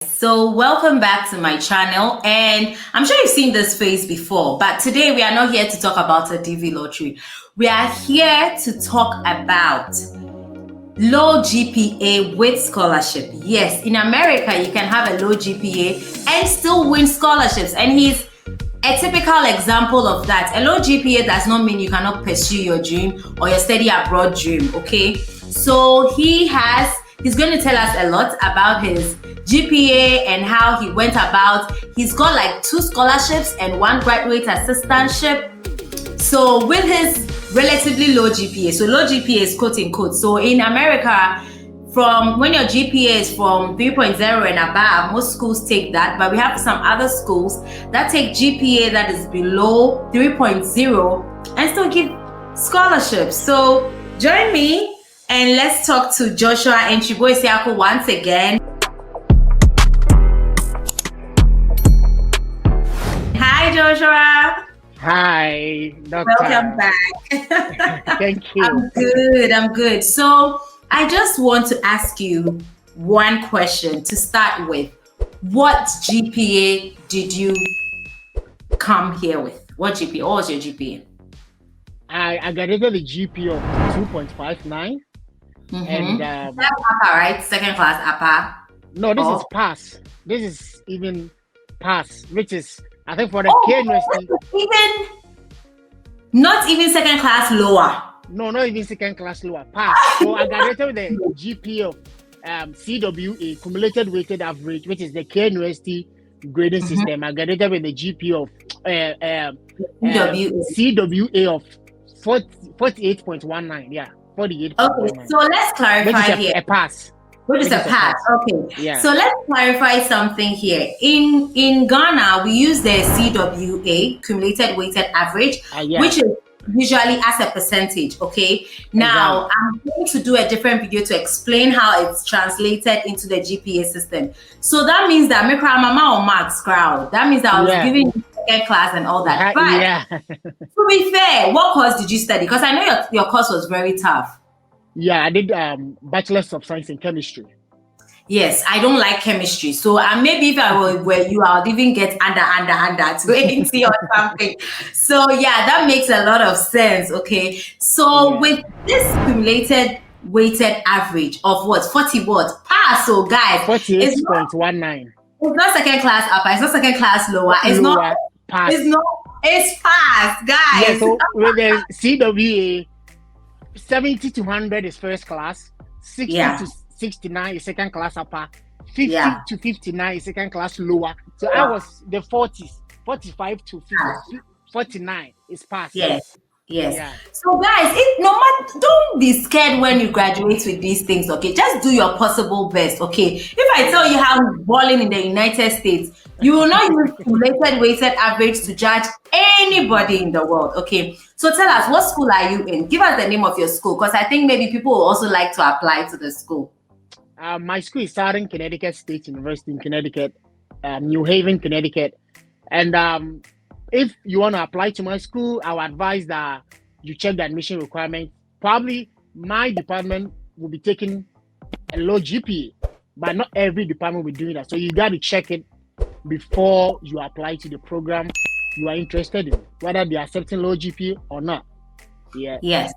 So welcome back to my channel, and I'm sure you've seen this face before, but today we are not here to talk about a DV lottery. We are here to talk about low GPA with scholarship. Yes, in America you can have a low GPA and still win scholarships, and he's a typical example of that. A low GPA does not mean you cannot pursue your dream or your study abroad dream, okay? So he's going to tell us a lot about his GPA and how he went about. He's got like 2 scholarships and 1 graduate assistantship. So with his relatively low GPA, so low GPA is quote unquote. So in America, from when your GPA is from 3.0 and above, most schools take that, but we have some other schools that take GPA that is below 3.0 and still give scholarships. So join me and let's talk to Joshua and Chiboy Siako once again. Hi, Joshua. Hi, Doctor. Welcome back. Thank you. I'm good. So I just want to ask you one question to start with. What GPA did you come here with? What GPA? What was your GPA? I graduated the GPA of 2.59. And that's upper, right? Second class upper. No, this is pass. This is even pass, which is I think for the K University. Not even second class lower. No, not even second class lower. Pass. So I graduated with the GPA of CWA, cumulated weighted average, which is the K University grading system. I graduated with the GPA of CWA of 48.19. Yeah, 48. Okay, so let's clarify here. A pass. What is a pass? Okay. Yeah. So let's clarify something here. In Ghana, we use the CWA, cumulated weighted average, which is usually as a percentage. Okay. Now I'm going to do a different video to explain how it's translated into the GPA system. So that means that mama or marks crowd. That means that I was giving you second class and all that. But to be fair, what course did you study? Because I know your course was very tough. Yeah, I did Bachelor's of Science in Chemistry. Yes, I don't like chemistry. So maybe if I were you, I would even get under 20 or something. So yeah, that makes a lot of sense. Okay. So with this cumulated weighted average of what? 40 what? Pass. So guys, 48.19. It's not second class upper, it's not second class lower. It's not pass. It's pass, guys. Yeah, so with the CWA, 70 to 100 is first class, 60 to 69 is second class upper, 50 to 59 is second class lower. So I was the 40s, 45 to 49 is pass. Yes. Yeah. So guys, don't be scared when you graduate with these things, okay? Just do your possible best, okay? If I tell you how it's balling in the United States, you will not use cumulated weighted average to judge anybody in the world, okay? So tell us, what school are you in? Give us the name of your school, because I think maybe people will also like to apply to the school. My school is Southern Connecticut State University in Connecticut, New Haven, Connecticut. And if you want to apply to my school, I would advise that you check the admission requirements. Probably my department will be taking a low GPA, but not every department will be doing that. So you got to check it before you apply to the program you are interested in, whether they are accepting low GPA or not. Yes.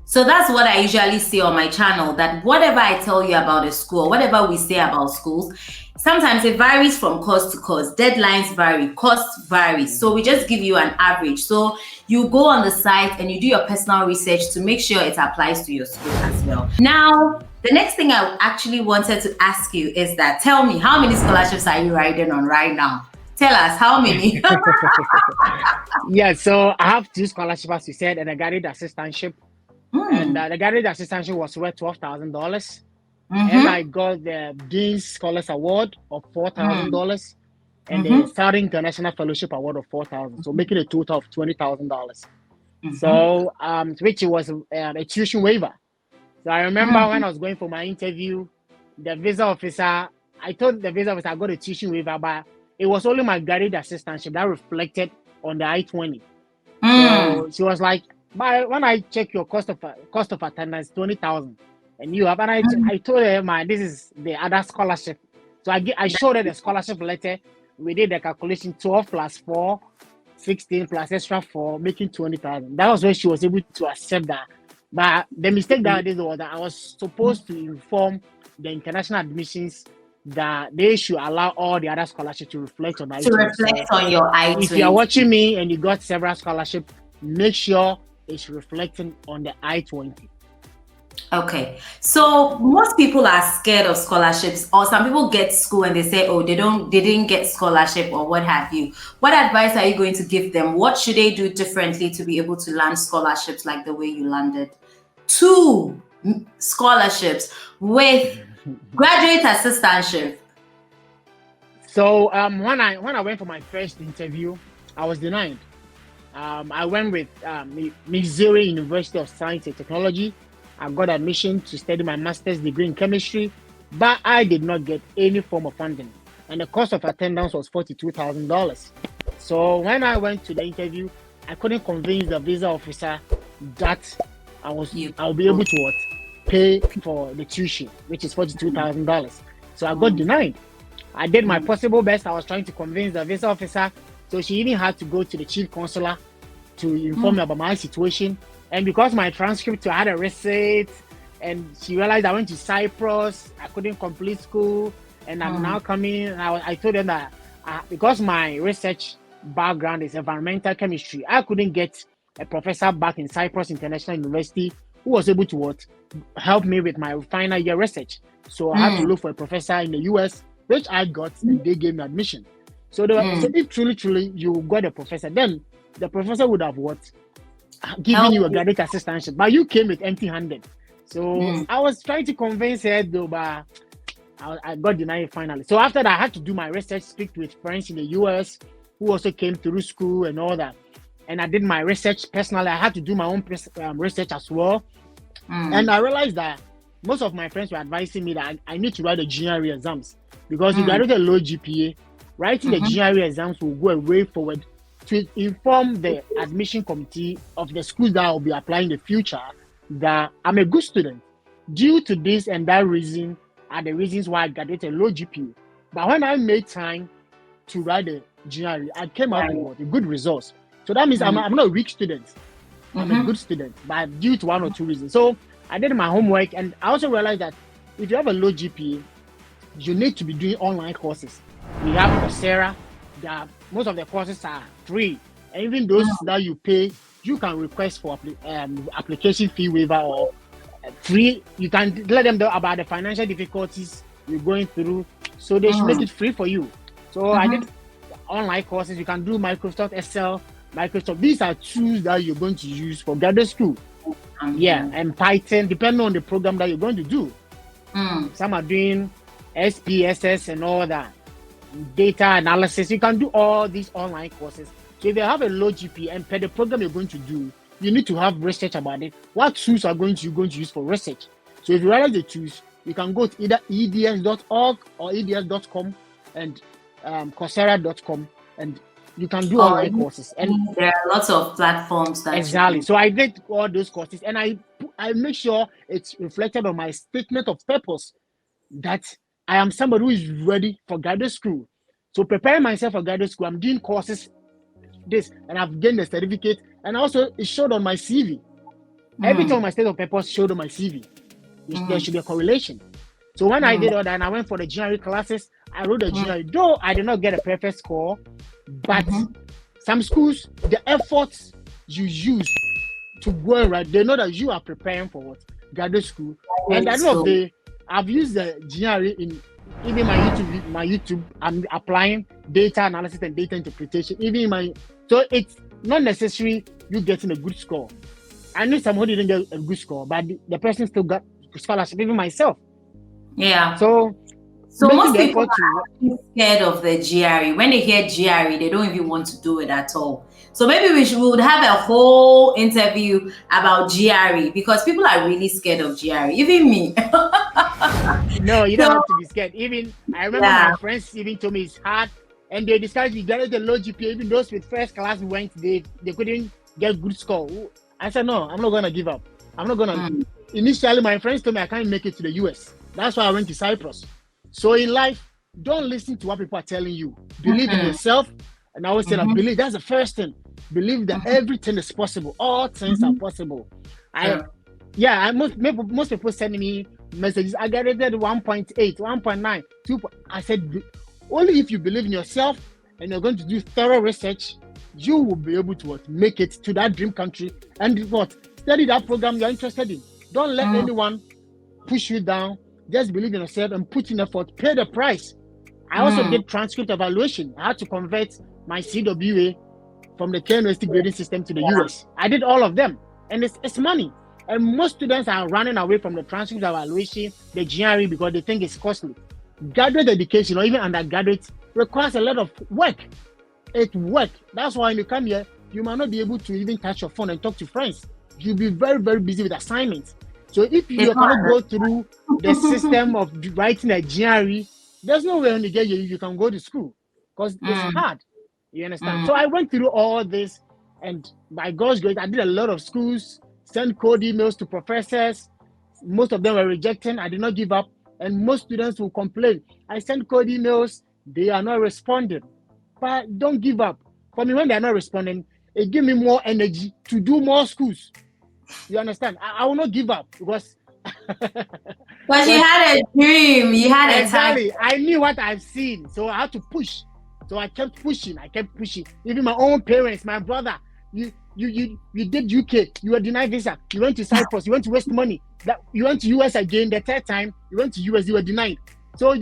So that's what I usually say on my channel, that whatever I tell you about a school, whatever we say about schools, sometimes it varies from course to course. Deadlines vary, costs vary. So we just give you an average. So you go on the site and you do your personal research to make sure it applies to your school as well. Now, the next thing I actually wanted to ask you is that, tell me, how many scholarships are you riding on right now? Tell us, how many? Yeah, so I have 2 scholarships, as you said, and I got it assistantship. And the graduate assistantship was worth $12,000. And I got the Dean's Scholars Award of $4,000 and the Southern International Fellowship Award of $4,000. So making a total of $20,000. So which was a tuition waiver. So I remember when I was going for my interview, the visa officer, I told the visa officer I got a tuition waiver, but it was only my graduate assistantship that reflected on the I-20. So she was like, but when I check your cost of attendance, 20,000, and you have, and I told her, man, this is the other scholarship So I showed her the scholarship letter. We did the calculation: 12 plus 4, 16 plus extra 4, making 20,000. That was when she was able to accept that. But the mistake that I did was that I was supposed to inform the international admissions that they should allow all the other scholarships to reflect on To reflect on your I-20. If you are watching me and you got several scholarships, make sure it's reflecting on the I-20. Okay, so most people are scared of scholarships, or some people get school and they say, oh, they didn't get scholarship or what have you. What advice are you going to give them? What should they do differently to be able to land scholarships like the way you landed 2 scholarships with graduate assistantship? So when I went for my first interview, I was denied. I went with Missouri University of Science and Technology. I got admission to study my master's degree in chemistry, but I did not get any form of funding, and the cost of attendance was $42,000. So when I went to the interview, I couldn't convince the visa officer that I'll be able to pay for the tuition, which is $42,000. So I got denied. I did my possible best. I was trying to convince the visa officer, so she even had to go to the chief consular to inform me about my situation. And because my transcript, I had a receipt, and she realized I went to Cyprus, I couldn't complete school, and I'm now coming. And I told them that because my research background is environmental chemistry, I couldn't get a professor back in Cyprus International University who was able to help me with my final year research. So I had to look for a professor in the US, which I got, and they gave me admission. So, so if truly you got a professor, then the professor would have giving you a graduate assistantship, but you came with empty-handed. So I was trying to convince her, though, but I got denied finally. So after that, I had to do my research, speak with friends in the US who also came through school and all that. And I did my research personally. I had to do my own research as well. And I realized that most of my friends were advising me that I need to write the GRE exams, because if I write a low GPA, writing the GRE exams will go a way forward to inform the admission committee of the schools that I will be applying in the future that I'm a good student. Due to this and that reason are the reasons why I graduated low GPA. But when I made time to write the GRE, I came out with a good results. So that means I'm not a weak student. I'm a good student, but due to 1 or 2 reasons. So I did my homework, and I also realized that if you have a low GPA, you need to be doing online courses. We have Coursera. Most of the courses are free, and even those that you pay, you can request for application fee waiver or free. You can let them know about the financial difficulties you're going through, so they should make it free for you. So I did online courses. You can do Microsoft Excel, Microsoft. These are tools that you're going to use for graduate school. And Python, depending on the program that you're going to do. Some are doing SPSS and all that. Data analysis. You can do all these online courses. So if you have a low GPA and per the program you're going to do, you need to have research about it. What tools are going to use for research? So if you realize the tools, you can go to either eds.org or eds.com and Coursera.com, and you can do online courses. And there are lots of platforms that exactly. So I did all those courses, and I make sure it's reflected on my statement of purpose that I am somebody who is ready for graduate school. So preparing myself for graduate school, I'm doing courses, and I've gained a certificate, and also it showed on my CV. Everything on my state of purpose showed on my CV. There should be a correlation. So when I did all that, and I went for the GRE classes, I wrote the GRE. Though I did not get a perfect score, but some schools, the efforts you use to go and write, they know that you are preparing for what? Graduate school. And at the end of the day, I've used the GRE in even my YouTube. I'm applying data analysis and data interpretation. So it's not necessary you getting a good score. I knew someone didn't get a good score, but the person still got scholarship, even myself. Yeah. So most people are scared of the GRE. When they hear GRE, they don't even want to do it at all. So maybe we would have a whole interview about GRE, because people are really scared of GRE, even me. No, you don't have to be scared. Even I remember my friends even told me it's hard, and they discussed you get the low GPA. Even those with first class went, they couldn't get good score. I said no, I'm not gonna give up. I'm not gonna. Initially, my friends told me I can't make it to the US. That's why I went to Cyprus. So in life, don't listen to what people are telling you. Believe in yourself. And I always say that believe. That's the first thing. Believe that everything is possible. All things are possible. Most people send me messages. I got rated 1.8, 1.9, 2. I said, only if you believe in yourself and you're going to do thorough research, you will be able to make it to that dream country and study that program you're interested in. Don't let anyone push you down. Just believe in yourself and put in effort. Pay the price. I also did transcript evaluation. I had to convert my CWA from the University grading system to the US. I did all of them, and it's money. And most students are running away from the transcript evaluation, the GRE, because they think it's costly. Graduate education or even undergraduate requires a lot of work. It's work. That's why when you come here, you might not be able to even touch your phone and talk to friends. You'll be very, very busy with assignments. So if you cannot go through the system of writing a GRE, there's no way when you get here you can go to school because it's hard. You understand? So I went through all this, and by God's grace, I did a lot of schools, sent cold emails to professors. Most of them were rejecting. I did not give up, and most students will complain. I sent cold emails, they are not responding. But don't give up. For me, when they are not responding, it gives me more energy to do more schools. You understand? I will not give up because. But you had a dream. You had exactly. I knew what I've seen, so I had to push. So I kept pushing. Even my own parents, my brother. You did UK. You were denied visa. You went to Cyprus. You went to waste money. You went to US again. The third time you went to US, you were denied. So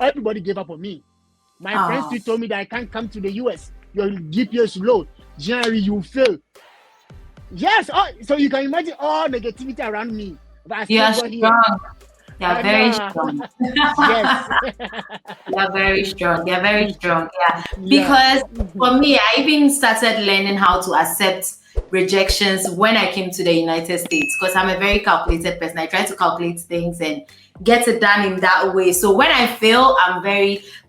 everybody gave up on me. My friends still told me that I can't come to the US. Your GPA is low. Generally, you fail. Yes. So you can imagine all negativity around me. But I still got here. You're very strong. Yes. You're very strong. You're very strong. Yeah. Because for me, I even started learning how to accept rejections when I came to the United States, because I'm a very calculated person. I try to calculate things and get it done in that way. So when I fail,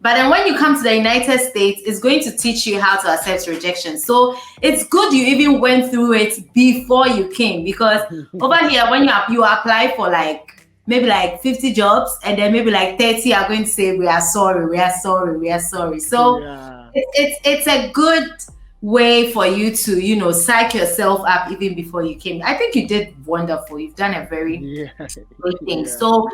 but then when you come to the United States, it's going to teach you how to accept rejection. So it's good you even went through it before you came, because over here, when you apply for maybe 50 jobs, and then maybe 30 are going to say, we are sorry. So it's a good way for you to, psych yourself up even before you came. I think you did wonderful. You've done a very good thing. So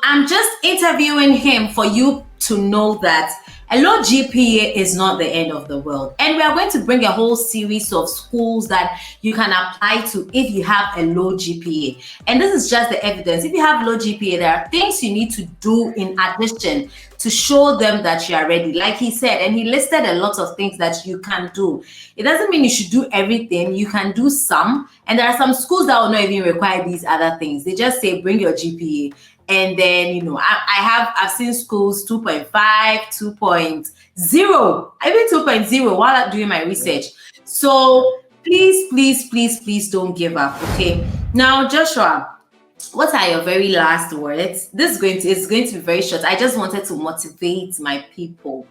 I'm just interviewing him for you to know that a low GPA is not the end of the world. And we are going to bring a whole series of schools that you can apply to if you have a low GPA. And this is just the evidence. If you have low GPA, there are things you need to do in addition to show them that you are ready. Like he said, and he listed a lot of things that you can do. It doesn't mean you should do everything. You can do some. And there are some schools that will not even require these other things. They just say, bring your GPA. And then, I've seen schools 2.5, 2.0, even 2.0 while doing my research. So please don't give up. Okay. Now, Joshua, what are your very last words? It's going to be very short. I just wanted to motivate my people,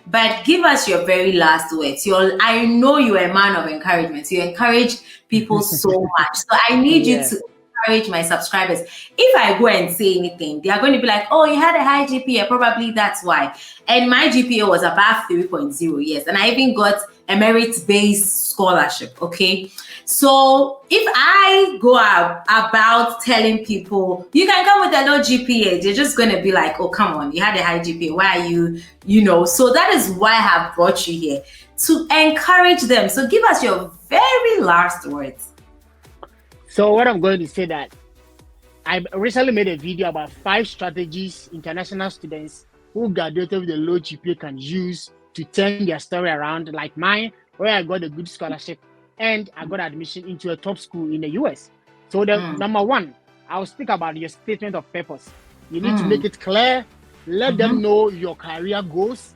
but give us your very last words. I know you're a man of encouragement. You encourage people so much. So I need you to encourage my subscribers. If I go and say anything, they are going to be like, oh, you had a high GPA, probably that's why. And my GPA was above 3.0, yes. And I even got a merit-based scholarship, okay? So if I go about telling people, you can come with a low GPA, they're just going to be like, oh, come on, you had a high GPA, why are you, So that is why I have brought you here, to encourage them. So give us your very last words. So what I'm going to say that I recently made a video about 5 strategies international students who graduated with a low GPA can use to turn their story around, like mine, where I got a good scholarship and I got admission into a top school in the US. So number 1, I'll speak about your statement of purpose. You need to make it clear. Let them know your career goals.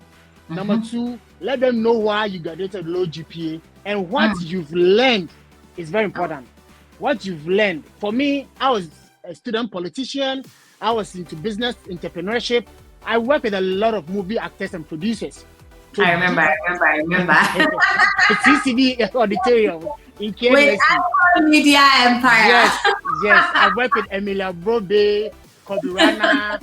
Number 2, let them know why you graduated low GPA and what you've learned is very important. What you've learned. For me, I was a student politician. I was into business entrepreneurship. I work with a lot of movie actors and producers. So I remember. The CCD auditorium in KMSC. With our media empire. Yes. I work with Emilia Brobe, Kobe Rana.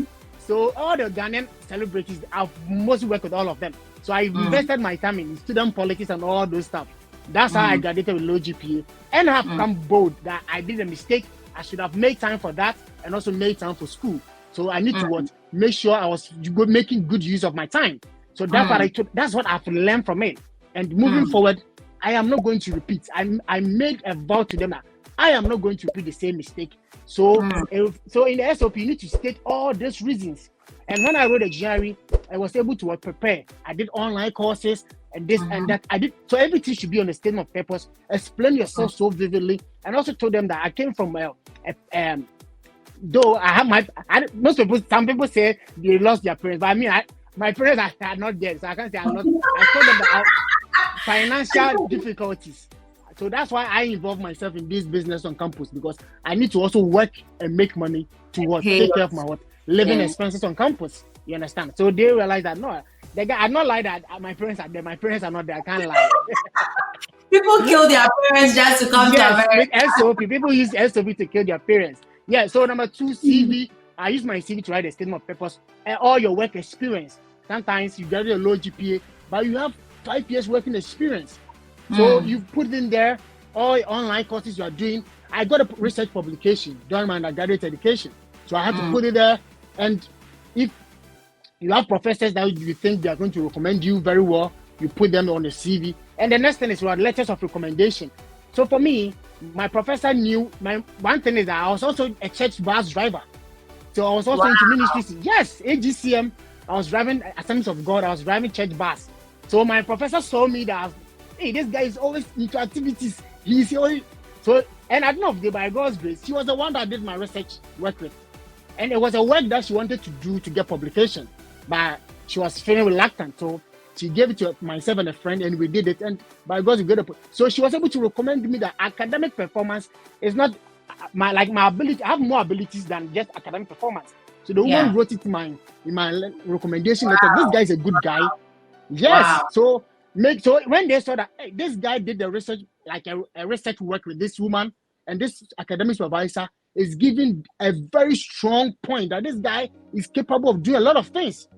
So all the Ghanaian celebrities, I've mostly worked with all of them. So I invested my time in student politics and all those stuff. That's how I graduated with low GPA. And I have come bold that I did a mistake. I should have made time for that and also made time for school. So I need to make sure I was making good use of my time. So that's what I took. That's what I've learned from it. And moving forward, I am not going to repeat. I made a vow to them that I am not going to repeat the same mistake. So, so in the SOP, you need to state all these reasons. And when I wrote a GRE, I was able to prepare. I did online courses and this and that. I did so everything should be on a statement of purpose. Explain yourself so vividly, and also told them that I came from though I have most people. Some people say they lost their parents, but I mean, my parents are not dead, so I can't say I'm not. I told them that financial difficulties. So that's why I involve myself in this business on campus, because I need to also work and make money to take care of my living expenses on campus. You understand? So they realize that no, the guy, I'm not like that. My parents are there. My parents are not there. I can't lie. People kill their parents just to come to America. With SOP, people use SOP to kill their parents. Yeah. So number 2, CV. I use my CV to write a statement of purpose and all your work experience. Sometimes you get a low GPA, but you have 5 years working experience. So you put in there all online courses you are doing. I got a research publication during my undergraduate education. So I had to put it there. And if you have professors that you think they are going to recommend you very well, you put them on the CV. And the next thing is letters of recommendation. So for me, my professor knew, one thing is that I was also a church bus driver. So I was also into ministry. Yes, AGCM, I was driving Assemblies of God, I was driving church bus. So my professor saw me that hey, this guy is always into activities. He's always so, and at the end of the day, by God's grace, she was the one that did my research work with. And it was a work that she wanted to do to get publication, but she was feeling reluctant. So she gave it to myself and a friend, and we did it. And by God's grace, so she was able to recommend me that academic performance is not my ability. I have more abilities than just academic performance. So the woman wrote it in my recommendation letter. This guy is a good guy. Yes. So when they saw that hey, this guy did the research, like a research work with this woman, and this academic supervisor is giving a very strong point that this guy is capable of doing a lot of things.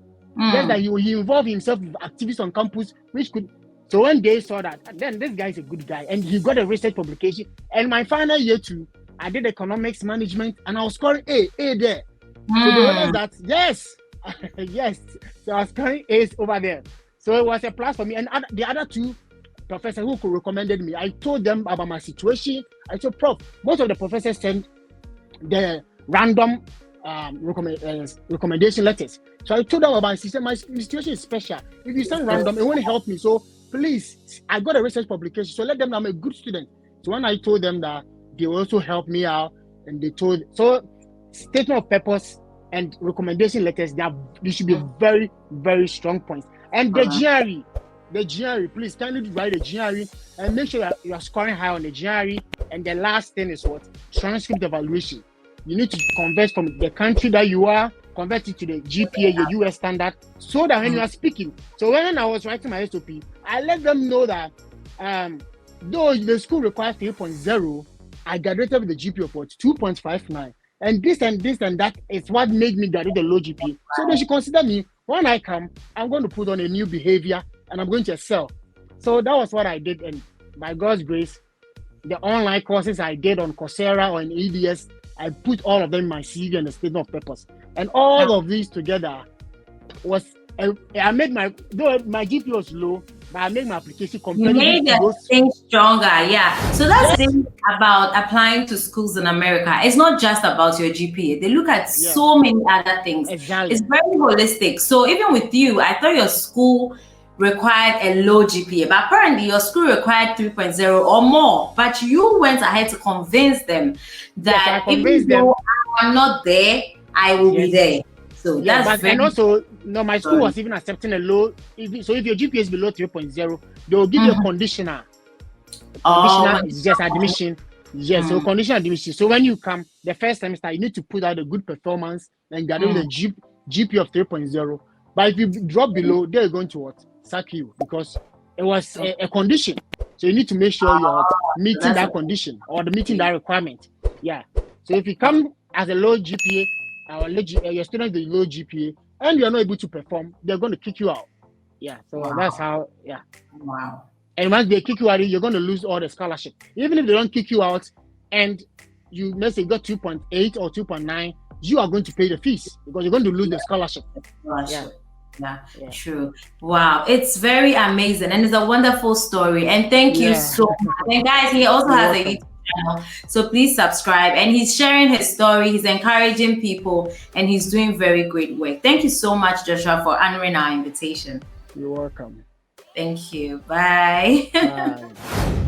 Just that he involved himself with activities on campus, which could. So when they saw that, then this guy is a good guy, and he got a research publication. And my final year too, I did economics management, and I was scoring A there. So they realized that yes, yes. So I was scoring A's over there. So it was a plus for me. And the other 2 professors who recommended me, I told them about my situation. I said, Prof, most of the professors sent the random recommendation letters. So I told them about my system. My situation is special. If you send random, it won't help me. So please, I got a research publication. So let them know I'm a good student. So when I told them that, they also helped me out. And they told, so statement of purpose and recommendation letters, they should be very, very strong points. And the GRE, please kindly write the GRE and make sure you are scoring high on the GRE. And the last thing is what? Transcript evaluation. You need to convert from the country that you are, convert it to the GPA, your US standard, so that when you are speaking. So when I was writing my SOP, I let them know that though the school requires 3.0, I graduated with the GPA of 2.59. And this and that is what made me graduate the low GPA. So they should consider me. When I come, I'm going to put on a new behavior and I'm going to excel. So that was what I did. And by God's grace, the online courses I did on Coursera or in EDS, I put all of them in my CV and the statement of purpose. And all of these together was, I made though my GPA was low, but I made my application competitive. You made the thing stronger, yeah. So that's the thing about applying to schools in America. It's not just about your GPA. They look at so many other things. Exactly. It's very holistic. So even with you, I thought your school required a low GPA, but apparently your school required 3.0 or more. But you went ahead to convince them that even though I'm not there, I will be there. So that's and also, no, my school was even accepting a low. So if your GPA is below 3.0, they will give you a conditional. Conditional is just admission. Yes, so conditional admission. So when you come the first semester, you need to put out a good performance and get with a GPA of 3.0. But if you drop below, they're going to sack you because it was a condition. So you need to make sure you're meeting that condition or meeting that requirement. Yeah. So if you come as a low GPA, your students with low GPA, and you're not able to perform, they're going to kick you out. Yeah, so Wow. that's how. Yeah. Wow. And once they kick you out, you're going to lose all the scholarship. Even if they don't kick you out, and you let's say got 2.8 or 2.9, you are going to pay the fees because you're going to lose the scholarship. Yeah, true. Wow, it's very amazing and it's a wonderful story. And thank you so much. And guys, he also has a YouTube channel, so please subscribe. And he's sharing his story, he's encouraging people, and he's doing very great work. Thank you so much, Joshua, for honoring our invitation. You're welcome. Thank you. Bye. Bye.